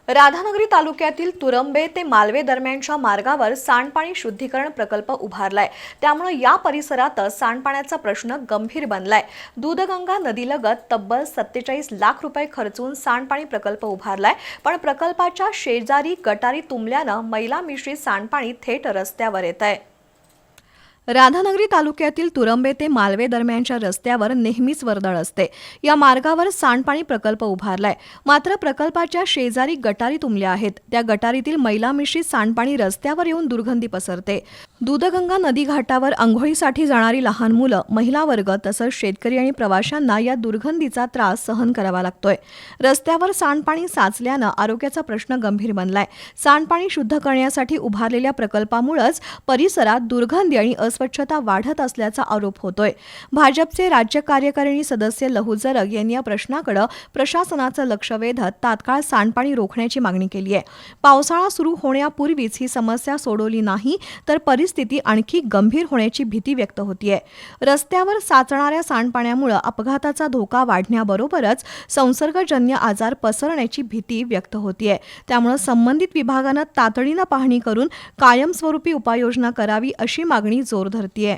राधानगरी तालुक्यातील तुरंबे ते मालवे दरम्यानच्या मार्गावर सांडपाणी शुद्धीकरण प्रकल्प उभारलाय। त्यामुळे या परिसरात सांडपाण्याचा प्रश्न गंभीर बनलाय। दूधगंगा नदीलगत तब्बल 47 लाख रुपये खर्चून सांडपाणी प्रकल्प उभारलाय, पण प्रकल्पाच्या शेजारी गटारी तुंबल्याने मैला मिश्रित सांडपाणी थेट रस्त्यावर येतंय। राधानगरी तालुक्यातील तुरंबे ते मालवे दरम्यानच्या रस्त्यावर नेहमीच वर्दळ असते। या मार्गावर सांडपाणी प्रकल्प उभारलाय, मात्र प्रकल्पाच्या शेजारी गटारी तुंबल्या आहेत। त्या गटारीतील मैला मिश्रित सांडपाणी रस्त्यावर येऊन दुर्गंधी पसरते। दूधगंगा नदी घाटावर अंघोळीसाठी जाणारी लहान मुलं, महिला वर्ग तसंच शेतकरी आणि प्रवाशांना या दुर्गंधीचा त्रास सहन करावा लागतोय। रस्त्यावर सांडपाणी साचल्यानं आरोग्याचा प्रश्न गंभीर बनलाय। सांडपाणी शुद्ध करण्यासाठी उभारलेल्या प्रकल्पामुळेच परिसरात दुर्गंधी आणि स्वच्छता वाढत असल्याचा आरोप होतोय। भाजपचे राज्य कार्यकारिणी सदस्य लहू जरग यांनी या प्रश्नाकडे प्रशासनाचं लक्ष वेधत तात्काळ सांडपाणी रोखण्याची मागणी केली आहे। पावसाळा सुरू होण्यापूर्वीच ही समस्या सोडवली नाही तर परिस्थिती आणखी गंभीर होण्याची भीती व्यक्त होतीये। रस्त्यावर साचणाऱ्या सांडपाण्यामुळे अपघाताचा धोका वाढण्याबरोबरच संसर्गजन्य आजार पसरण्याची भीती व्यक्त होतीये। त्यामुळे संबंधित विभागानं तातडीनं पाहणी करून कायमस्वरूपी उपाययोजना करावी अशी मागणी जोर धरतीये।